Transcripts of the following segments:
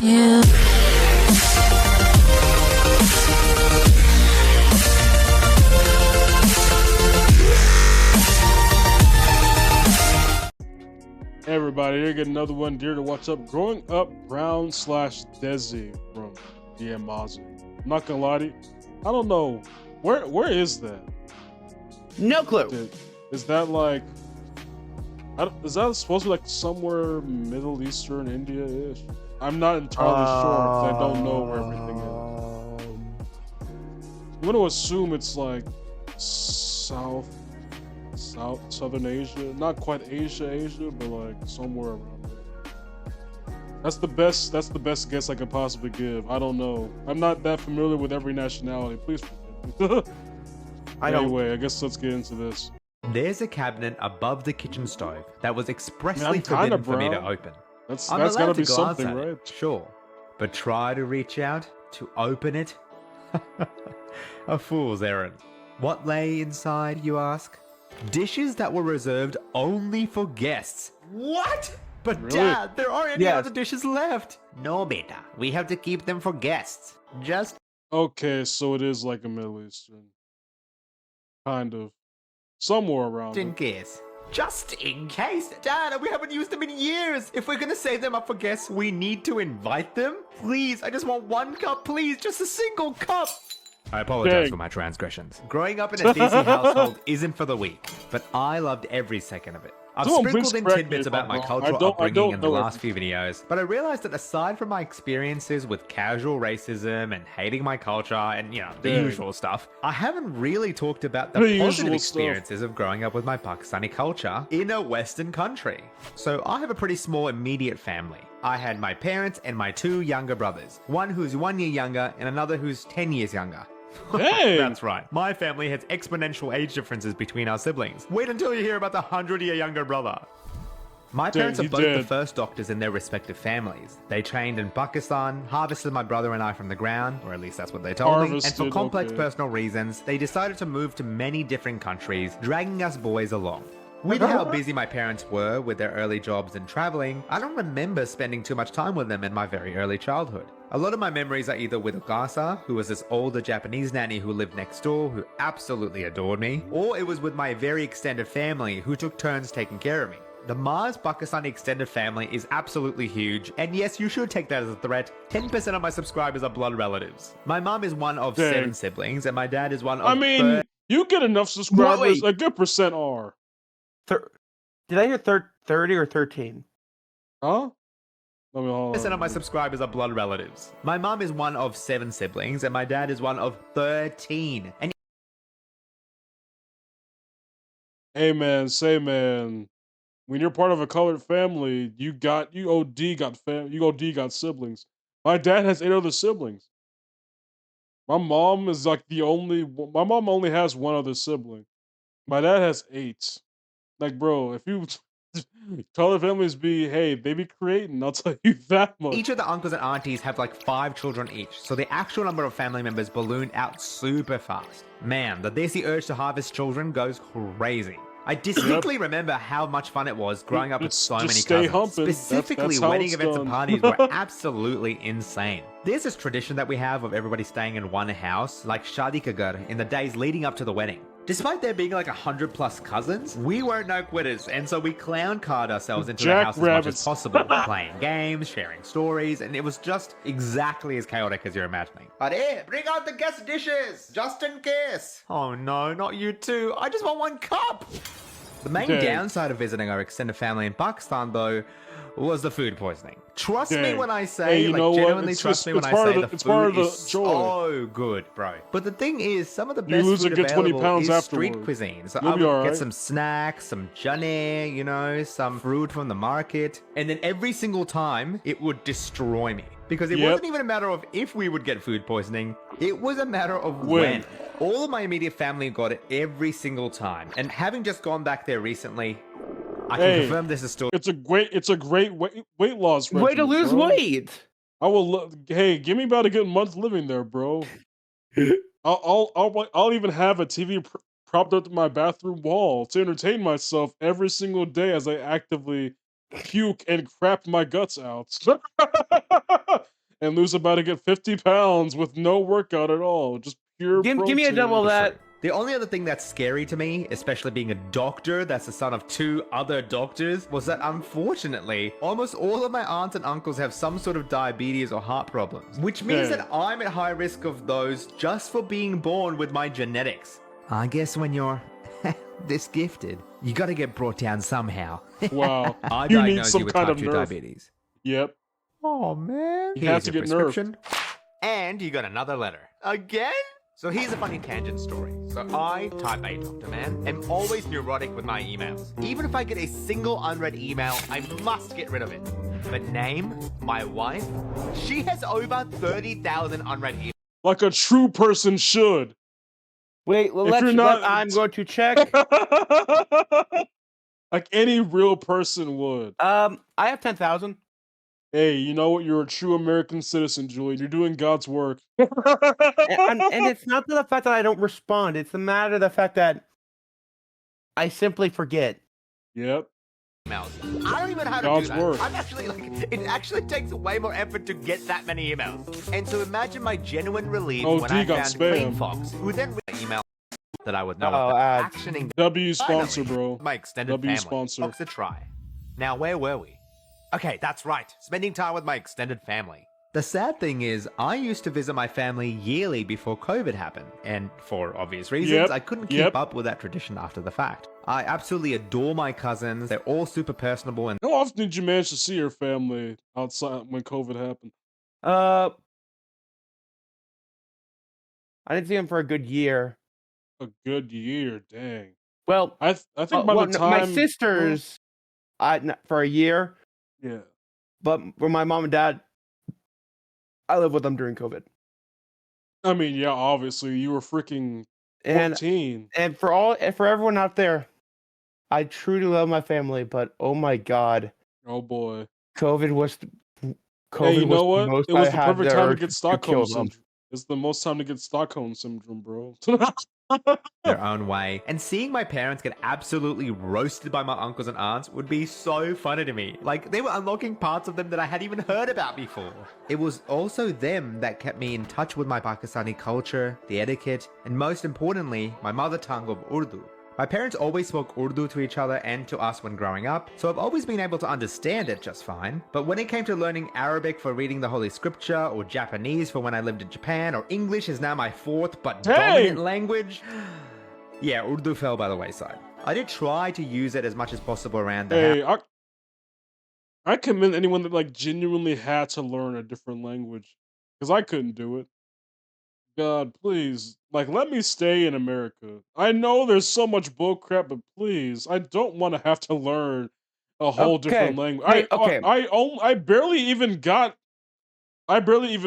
you. Hey everybody, here get another one. Dear to What's Up. Growing Up Brown / Desi from the Amazon. I'm not gonna lie to you. I don't know. Where is that? No clue. Is that like... is that supposed to be like somewhere Middle Eastern, India-ish? I'm not entirely sure because I don't know where everything is. I'm gonna assume it's like Southern Asia, not quite Asia, but like somewhere around there. That's the best guess I could possibly give. I don't know. I'm not that familiar with every nationality. Please forgive me. Anyway, I guess let's get into this. There's a cabinet above the kitchen stove that was expressly forbidden for me to open. That's I'm allowed gotta to be glance something, at right? it, sure, but try to reach out to open it? A fool's errand. What lay inside, you ask? Dishes that were reserved only for guests. What? But Really? Dad, there aren't any Yes. other dishes left. No, beta. We have to keep them for guests. Just Okay, so it is like a Middle Eastern. Kind of. Somewhere around in it. case. Just in case. Dad, we haven't used them in years. If we're gonna save them up for guests, we need to invite them. Please, I just want one cup, please. Just a single cup. I apologize Dang. for my transgressions. Growing up in a Desi household isn't for the weak, but I loved every second of it. I've Someone sprinkled please in correct me tidbits if about I'm my wrong. cultural I don't upbringing in the know last few videos, but I realized that aside from my experiences with casual racism and hating my culture and, you know, the Dang. usual stuff, I haven't really talked about the The positive usual stuff. experiences of growing up with my Pakistani culture in a Western country. So I have a pretty small immediate family. I had my parents and my two younger brothers, one who's 1 year younger and another who's 10 years younger. Dang! That's right. My family has exponential age differences between our siblings. Wait until you hear about the 100-year younger brother. My Dang, parents are you both the did. first doctors in their respective families. They trained in Pakistan, harvested my brother and I from the ground, or at least that's what they told me, and for Harvested, complex okay. personal reasons, they decided to move to many different countries, dragging us boys along. With how busy my parents were with their early jobs and traveling, I don't remember spending too much time with them in my very early childhood. A lot of my memories are either with Okasa, who was this older Japanese nanny who lived next door, who absolutely adored me, or it was with my very extended family who took turns taking care of me. The Mars Pakistani extended family is absolutely huge, and yes, you should take that as a threat. 10% of my subscribers are blood relatives. My mom is one of Dang. 7 siblings, and my dad is one of I mean, you get enough subscribers, Wait. a good percent are. Did I hear 30 or 13? Huh? Let me hold 30% on. of my subscribers are blood relatives. My mom is one of 7 siblings, and my dad is one of 13. And Hey man, say man. When you're part of a colored family, you OD got siblings. My dad has 8 other siblings. My mom is like my mom only has 1 other sibling. My dad has 8. Like, bro, if you colored families they be creating, I'll tell you that much. each of the uncles and aunties have like 5 children each, so the actual number of family members ballooned out super fast. Man, the Desi urge to harvest children goes crazy. I distinctly remember how much fun it was growing up with so Just many stay cousins. humping. Specifically, That's how wedding it's events done. and parties were absolutely insane. There's this tradition that we have of everybody staying in one house, like Shadi Ka Ghar, in the days leading up to the wedding. Despite there being like 100+ cousins, we weren't no quitters, and so we clown card ourselves into the house as much Jackrabbits. as possible, playing games, sharing stories, and it was just exactly as chaotic as you're imagining. But hey, bring out the guest dishes, just in case. Oh no, not you too. I just want 1 cup. The main Dang. downside of visiting our extended family in Pakistan, though, was the food poisoning. Trust me Dang. when I Hey, say, you like, know what? genuinely It's trust just- me when it's I part say of the the- it's part food of the is joy. so good, bro. But the thing is, some of the best lose food and get 20 available pounds is street afterward. cuisine. So You'll I be would alright. get some snacks, some chane, you know, some fruit from the market, and then every single time it would destroy me. Because it Yep. wasn't even a matter of if we would get food poisoning, it was a matter of when. All of my immediate family got it every single time. And having just gone back there recently, I can Hey. confirm this is still It's a great weight loss Way to regimen, lose bro. weight. I will. Hey, give me about a good month living there, bro. I'll even have a TV propped up to my bathroom wall to entertain myself every single day as I actively puke and crap my guts out. and lose about to get 50 pounds with no workout at all. Just pure Give protein. me a double of that. The only other thing that's scary to me, especially being a doctor that's the son of 2 other doctors, was that unfortunately, almost all of my aunts and uncles have some sort of diabetes or heart problems, which means Hey. that I'm at high risk of those just for being born with my genetics. I guess when you're this gifted, you gotta get brought down somehow. Wow. I You need diagnosed some you with kind type of 2 nerf. diabetes. Yep. Oh man. You have to get nerfed. And you got another letter. Again? So here's a funny tangent story. So I, type A Dr. Man, am always neurotic with my emails. Even if I get a single unread email, I must get rid of it. But name, my wife, she has over 30,000 unread emails. Like a true person should. Wait, well, If you're not- I'm going to check. Like any real person would. I have 10,000. Hey, you know what? You're a true American citizen, Julie. You're doing God's work. And it's not the fact that I don't respond. It's the matter of the fact that I simply forget. Yep. Emails. I don't even know how to God's do that. work. I'm actually it actually takes way more effort to get that many emails. And so imagine my genuine relief Oh, when D I got found spam. Clean Fox, who then read the email that I would know Uh-oh, of ads. actioning W sponsor, finally, bro. my extended W family. sponsor. Fox a try. Now where were we? Okay, that's right. Spending time with my extended family. The sad thing is, I used to visit my family yearly before COVID happened, and for obvious reasons, Yep, I couldn't yep. keep up with that tradition after the fact. I absolutely adore my cousins. They're all super personable and How often did you manage to see your family outside when COVID happened? I didn't see him for a good year. A good year, dang. Well, I think by well, the no, time my sisters, for a year, yeah. but for my mom and dad, I lived with them during COVID. I mean, yeah, obviously you were freaking And 14. for everyone out there, I truly love my family, but oh my god, Oh boy. COVID was Hey, you know the what? most It was I the had perfect the time to urge get to Stockholm kill them. syndrome. It's the most time to get Stockholm syndrome, bro. their own way. And seeing my parents get absolutely roasted by my uncles and aunts would be so funny to me. Like, they were unlocking parts of them that I hadn't even heard about before. It was also them that kept me in touch with my Pakistani culture, the etiquette, and most importantly, my mother tongue of Urdu. My parents always spoke Urdu to each other and to us when growing up, so I've always been able to understand it just fine. But when it came to learning Arabic for reading the Holy Scripture, or Japanese for when I lived in Japan, or English is now my 4th but dominant language, yeah, Urdu fell by the wayside. I did try to use it as much as possible around the house. Hey, I commend anyone that like genuinely had to learn a different language. Because I couldn't do it. God, please. Like, let me stay in America. I know there's so much bullcrap, but please, I don't want to have to learn a whole different Okay, language. hey, okay. I barely even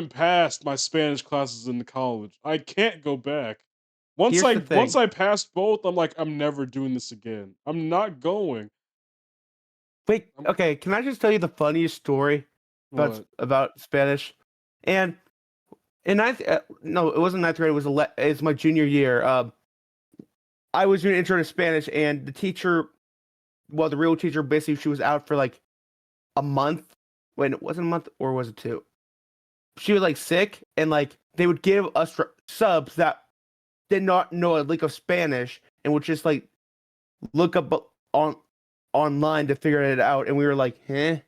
passed my Spanish classes in college. I can't go back. Here's the thing. Once I passed both, I'm like, I'm never doing this again. I'm not going. Wait, okay, can I just tell you the funniest story What? about Spanish? And in no, it wasn't ninth grade. It was it's my junior year. I was doing intro to Spanish, and the teacher, well, the real teacher, basically, she was out for like a month. When it wasn't a month, or was it 2? She was like sick, and like they would give us subs that did not know a lick of Spanish, and would just like look up online to figure it out, and we were like, "Huh?"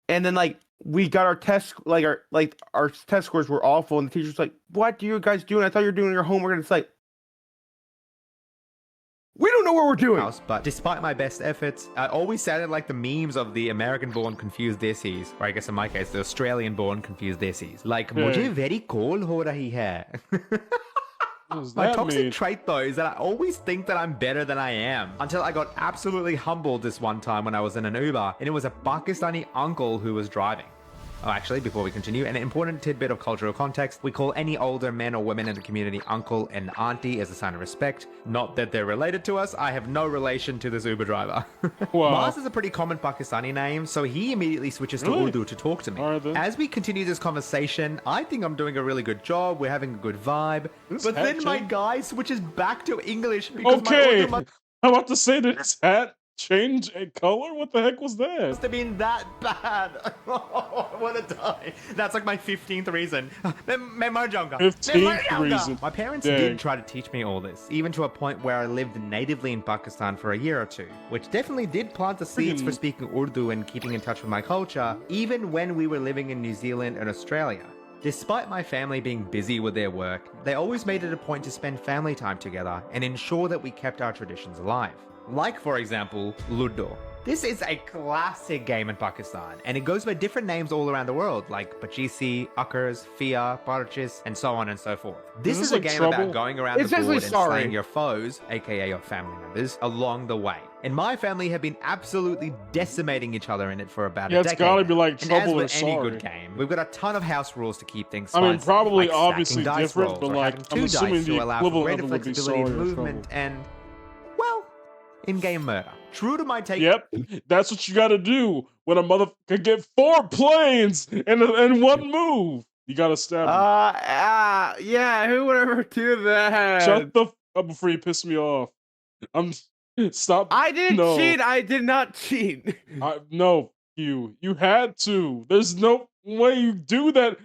And then like we got our test, our test scores were awful, and the teacher's like, "What do you guys doing? I thought you were doing your homework." And it's like, we don't know what we're doing. But despite my best efforts, I always sounded like the memes of the American-born confused Desis, or I guess in my case, the Australian-born confused Desis. Like, मुझे very cold हो रही है. What does My that toxic mean? trait, though, is that I always think that I'm better than I am. Until I got absolutely humbled this one time when I was in an Uber, and it was a Pakistani uncle who was driving. Oh, actually, before we continue, an important tidbit of cultural context. We call any older men or women in the community uncle and auntie as a sign of respect. Not that they're related to us. I have no relation to this Uber driver. Wow. Mars is a pretty common Pakistani name, so he immediately switches to Really? Urdu to talk to me. All right, then. As we continue this conversation, I think I'm doing a really good job. We're having a good vibe. This But hat then my change? guy switches back to English because my Okay. Urdu I'm about to say this hat change a color? What the heck was that? Must have been that bad. I want to die. That's like my 15th reason. Memojonga. 15th reason. My parents Dang. did try to teach me all this, even to a point where I lived natively in Pakistan for a year or two, which definitely did plant the seeds for speaking Urdu and keeping in touch with my culture, even when we were living in New Zealand and Australia. Despite my family being busy with their work, they always made it a point to spend family time together and ensure that we kept our traditions alive. Like, for example, Ludo. This is a classic game in Pakistan, and it goes by different names all around the world, like Pachisi, Uckers, Fia, Parchis, and so on and so forth. This is a like game Trouble? about going around It's the board and essentially slaying your foes, aka your family members, along the way. And my family have been absolutely decimating each other in it for about Yeah, a it's decade. gotta be like And Trouble as or with any Sorry. good game, we've got a ton of house rules to keep things I mean, spicy, probably like obviously stacking dice different, rolls but or like, having I'm two assuming dice the to allow for equivalent greater of it would be flexibility Sorry in or movement Trouble. and, well, in-game murder. True to my take. Yep, that's what you gotta do when a mother can get 4 planes in one move. You gotta stab him. Yeah, who would ever do that? Shut the up before you piss me off. I'm stop. I didn't No. cheat. I did not cheat. No, you had to. There's no way you do that.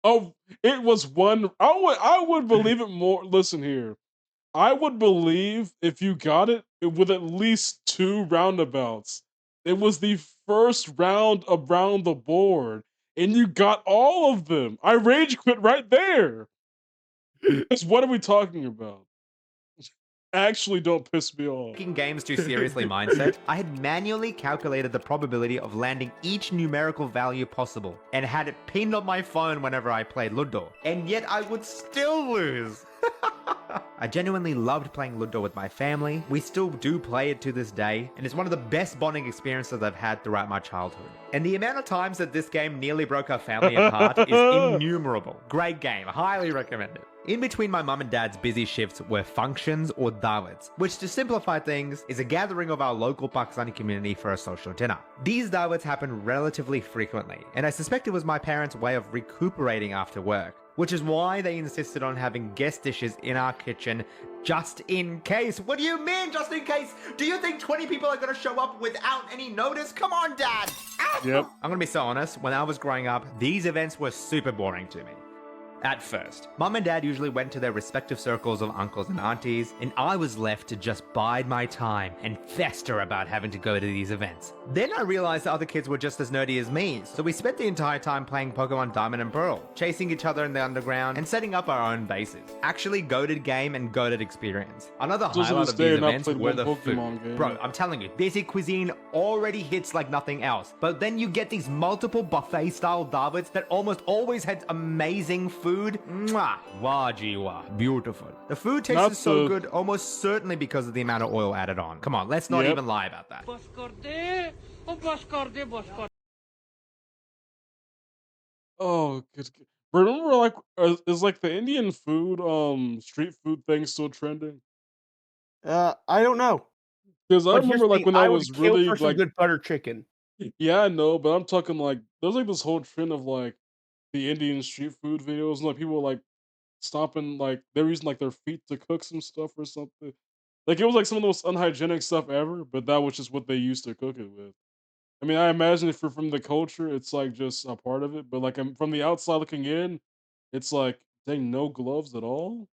Oh, it was one. I would believe it more. Listen here. I would believe if you got it with at least 2 roundabouts. It was the first round around the board, and you got all of them. I rage quit right there. 'Cause what are we talking about? Actually, don't piss me off. Taking games too seriously mindset, I had manually calculated the probability of landing each numerical value possible and had it pinned on my phone whenever I played Ludo. And yet I would still lose. I genuinely loved playing Ludo with my family. We still do play it to this day, and it's one of the best bonding experiences I've had throughout my childhood. And the amount of times that this game nearly broke our family apart is innumerable. Great game, highly recommend it. In between my mum and dad's busy shifts were functions or dawats, which to simplify things is a gathering of our local Pakistani community for a social dinner. These dawats happen relatively frequently, and I suspect it was my parents' way of recuperating after work, which is why they insisted on having guest dishes in our kitchen just in case. What do you mean just in case? Do you think 20 people are gonna show up without any notice? Come on, Dad! Yep. I'm gonna be so honest, when I was growing up, these events were super boring to me. At first, Mum and Dad usually went to their respective circles of uncles and aunties, and I was left to just bide my time and fester about having to go to these events. Then I realized the other kids were just as nerdy as me, so we spent the entire time playing Pokemon Diamond and Pearl, chasing each other in the underground, and setting up our own bases. Actually goated game and goated experience. Another Just to highlight this of day, these I've not events played were one the Pokemon food. game. Bro, I'm telling you, Desi cuisine already hits like nothing else, but then you get these multiple buffet-style dawats that almost always had amazing food. Mwah! Wajiwa. Beautiful. The food tasted Not so the- good, almost certainly because of the amount of oil added on. Come on, let's not Yep. even lie about that. Oh, good. Remember, like, is like the Indian food, street food thing still trending? I don't know. Because I But here's remember, the like, thing, when I I would was kill really for some like, good butter chicken. yeah, I know, but I'm talking like, there's like this whole trend of like the Indian street food videos, and like people like stomping, like they're using like their feet to cook some stuff or something. Like it was like some of the most unhygienic stuff ever, but that was just what they used to cook it with. I mean, I imagine if you're from the culture, it's like just a part of it, but like from the outside looking in, it's like, dang, no gloves at all.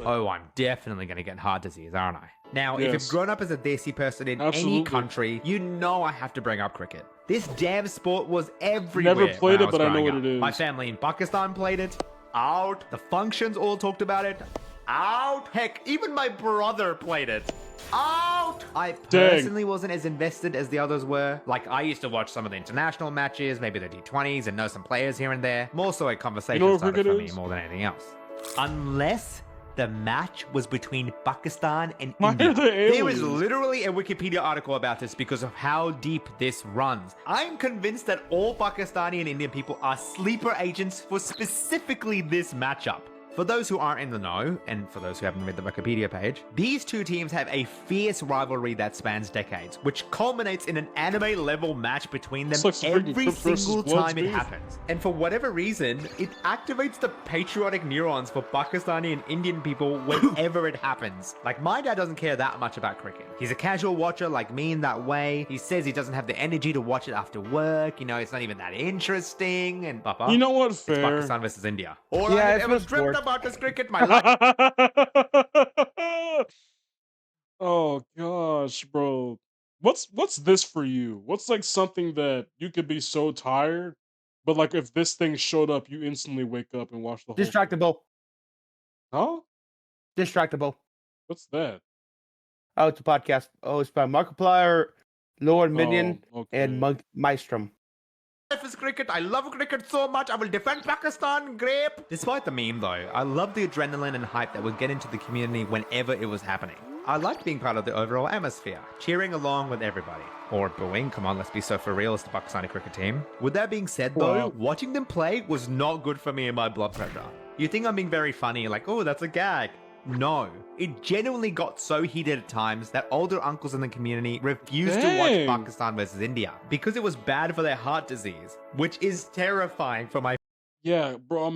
Oh, I'm definitely going to get heart disease, aren't I? Now, if Yes. you've grown up as a Desi person in Absolutely. any country, you know I have to bring up cricket. This damn sport was everywhere. Never played when it, but I know growing what up. it is. My family in Pakistan played it. Out. The functions all talked about it. Out. Heck, even my brother played it. Out. I personally wasn't as invested as the others were. Like, I used to watch some of the international matches, maybe the D20s, and know some players here and there. More so a conversation what starter cricket for me is? more than anything else. Unless the match was between Pakistan and Why India. are they There is aliens? literally a Wikipedia article about this because of how deep this runs. I'm convinced that all Pakistani and Indian people are sleeper agents for specifically this matchup. For those who aren't in the know, and for those who haven't read the Wikipedia page, these two teams have a fierce rivalry that spans decades, which culminates in an anime-level match between them It's like some freaking every Crips versus single Bloods time it beef. happens. And for whatever reason, it activates the patriotic neurons for Pakistani and Indian people whenever it happens. Like, my dad doesn't care that much about cricket. He's a casual watcher like me in that way. He says he doesn't have the energy to watch it after work, you know, it's not even that interesting, and Papa, You know what? it's Fair. Pakistan versus India. All Yeah, I have it's ever no dreamt sport. about is cricket, my life. Oh gosh, bro. What's this for you? What's like something that you could be so tired, but like if this thing showed up, you instantly wake up and watch the whole thing? Distractible. Huh? Distractible. What's that? Oh, it's a podcast. Oh, it's by Markiplier, Lord Oh, Minion, and okay. Monk Maestrom. Life is cricket. I love cricket so much. I will defend Pakistan. Grape. Despite the meme, though, I love the adrenaline and hype that would get into the community whenever it was happening. I liked being part of the overall atmosphere, cheering along with everybody. Or booing, come on, let's be so for real as the Pakistani cricket team. With that being said, though, Wow. watching them play was not good for me and my blood pressure. You think I'm being very funny, like, oh, that's a gag. No, it genuinely got so heated at times that older uncles in the community refused to watch Dang. Pakistan versus India because it was bad for their heart disease, which is terrifying for my Yeah, bro,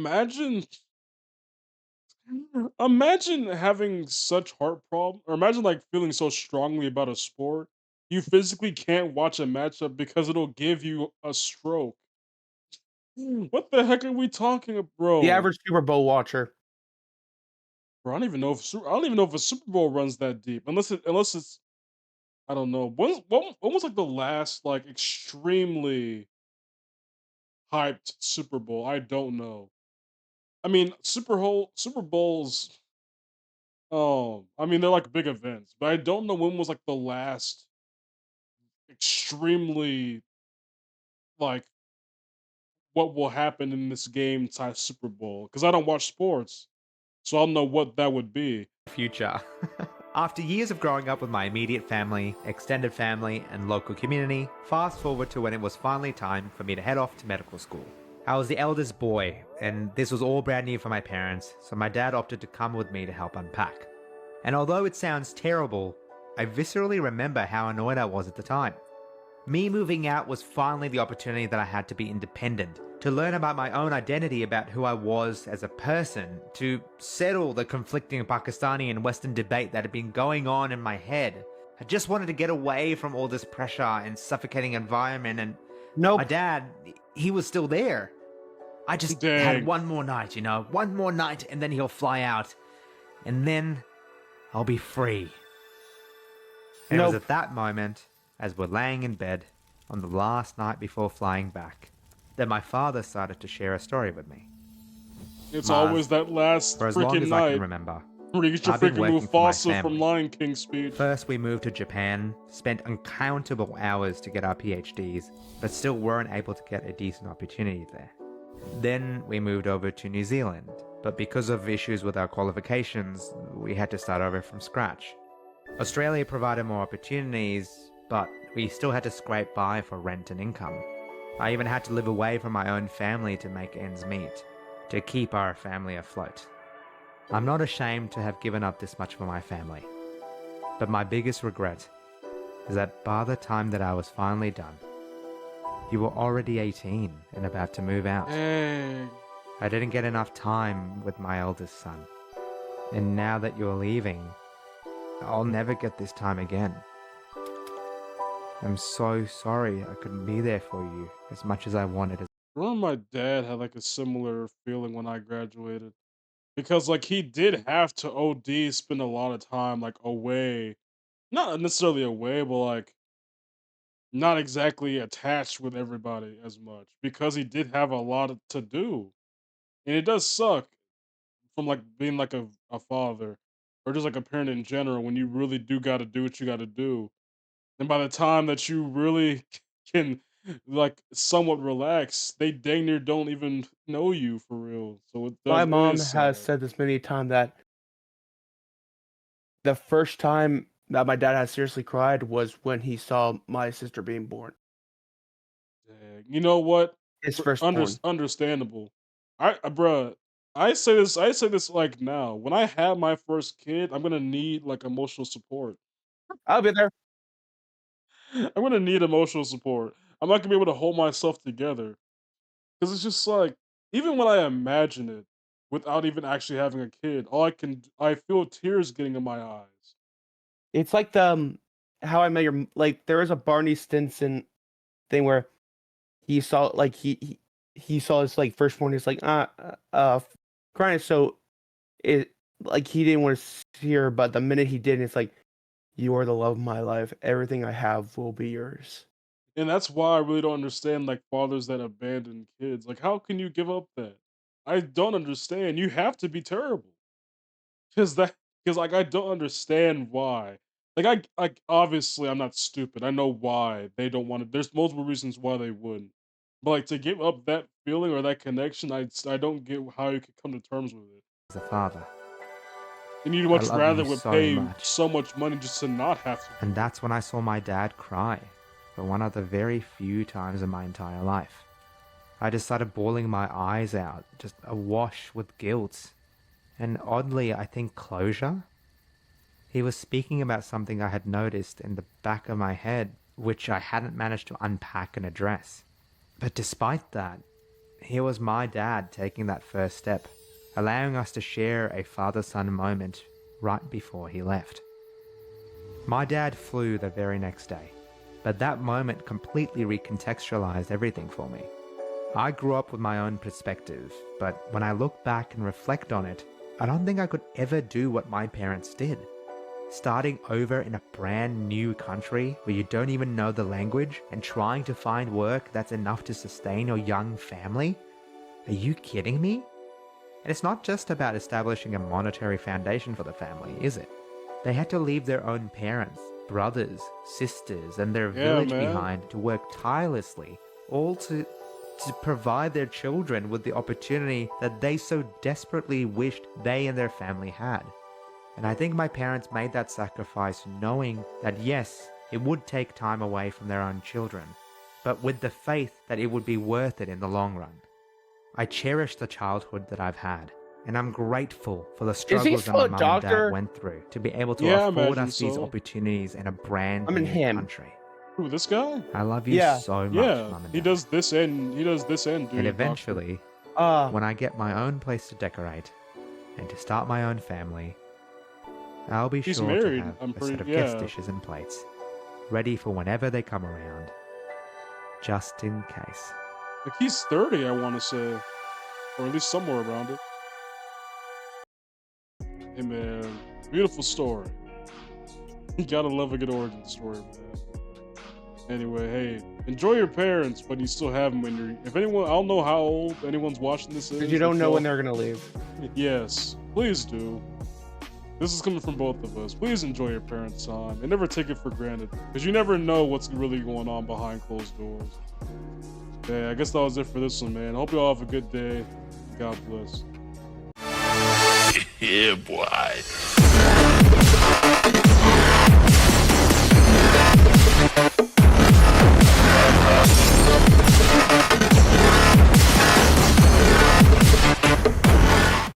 imagine having such heart problem, or imagine like feeling so strongly about a sport. You physically can't watch a matchup because it'll give you a stroke. What the heck are we talking about, The bro? average Super Bowl watcher. Bro, I don't even know if I don't even know if a Super Bowl runs that deep, unless it's I don't know. When was like the last like extremely hyped Super Bowl? I don't know. I mean, Super Bowls. I mean they're like big events, but I don't know when was like the last extremely like what will happen in this game type Super Bowl because I don't watch sports, so I don't know what that would be. future. After years of growing up with my immediate family, extended family, and local community, fast forward to when it was finally time for me to head off to medical school. I was the eldest boy, and this was all brand new for my parents, so my dad opted to come with me to help unpack. And although it sounds terrible, I viscerally remember how annoyed I was at the time. Me moving out was finally the opportunity that I had to be independent, to learn about my own identity, about who I was as a person, to settle the conflicting Pakistani and Western debate that had been going on in my head. I just wanted to get away from all this pressure and suffocating environment, and Nope. my dad, he was still there. I just had Dang. one more night, you know, one more night, and then he'll fly out, and then I'll be free. And it was Nope. at that moment, as we're laying in bed on the last night before flying back, that my father started to share a story with me. It's Mars, always that last for as long freaking as I can night remember, where you get your I've been freaking working for my Mufasa from family. Lion King speech. First, we moved to Japan, spent uncountable hours to get our PhDs, but still weren't able to get a decent opportunity there. Then we moved over to New Zealand, but because of issues with our qualifications, we had to start over from scratch. Australia provided more opportunities, but we still had to scrape by for rent and income. I even had to live away from my own family to make ends meet, to keep our family afloat. I'm not ashamed to have given up this much for my family, but my biggest regret is that by the time that I was finally done, you were already 18 and about to move out. Dang. I didn't get enough time with my eldest son. And now that you're leaving, I'll never get this time again. I'm so sorry I couldn't be there for you as much as I wanted. Remember my dad had like a similar feeling when I graduated. Because like he did have to OD spend a lot of time like away. Not necessarily away, but like not exactly attached with everybody as much. Because he did have a lot to do. And it does suck from like being like a father or just like a parent in general when you really do gotta do what you gotta do. And by the time that you really can like somewhat relax, they dang near don't even know you for real. So My it mom is has sad. said this many times that the first time that my dad had seriously cried was when he saw my sister being born. Dang. You know what? His firstborn. Understandable. I bruh. I say this like now. When I have my first kid, I'm gonna need like emotional support. I'll be there. I'm gonna need emotional support. I'm not gonna be able to hold myself together because it's just like even when I imagine it without even actually having a kid, I feel tears getting in my eyes. It's like the How I Met Your like there was a Barney Stinson thing where he saw like he saw his like firstborn. He's like crying. So it like he didn't want to see her, but the minute he did, it's like you are the love of my life. Everything I have will be yours. And that's why I really don't understand like fathers that abandon kids. Like, how can you give up that? I don't understand. You have to be terrible. Cause that, cause like I don't understand why. Like obviously I'm not stupid. I know why they don't want to. There's multiple reasons why they wouldn't. But like to give up that feeling or that connection, I don't get how you could come to terms with it. As a father, And you'd I much love you rather would so pay much. so much money just to not have to. And that's when I saw my dad cry for one of the very few times in my entire life. I just started bawling my eyes out, just awash with guilt. And oddly, I think closure. He was speaking about something I had noticed in the back of my head, which I hadn't managed to unpack and address. But despite that, here was my dad taking that first step, allowing us to share a father-son moment right before he left. My dad flew the very next day, but that moment completely recontextualized everything for me. I grew up with my own perspective, but when I look back and reflect on it, I don't think I could ever do what my parents did. Starting over in a brand new country where you don't even know the language and trying to find work that's enough to sustain your young family? Are you kidding me? And it's not just about establishing a monetary foundation for the family, is it? They had to leave their own parents, brothers, sisters, and their Yeah, village man. behind to work tirelessly, all to provide their children with the opportunity that they so desperately wished they and their family had. And I think my parents made that sacrifice knowing that yes, it would take time away from their own children, but with the faith that it would be worth it in the long run. I cherish the childhood that I've had, and I'm grateful for the Is he struggles that still my a mum and dad doctor? went through to be able to Yeah, I afford imagine us these so. opportunities in a brand I mean new him. country. Who, this guy? I love you Yeah. so much, Yeah, mum and he dad. does this and And duty, doctor. eventually, Uh when I get my own place to decorate and to start my own family, I'll be He's sure to married. have I'm a set pretty. of guest Yeah. dishes and plates, ready for whenever they come around, just in case. Like he's 30, I want to say, or at least somewhere around it. Hey man, beautiful story. You gotta love a good origin story, man. Anyway, hey, enjoy your parents when you still have them. When you're, if anyone, I don't know how old anyone's watching this is. because you don't know when they're gonna leave. Yes, please do. This is coming from both of us. Please enjoy your parents' time and never take it for granted, because you never know what's really going on behind closed doors. Yeah, I guess that was it for this one, man. Hope you all have a good day. God bless. Yeah, boy.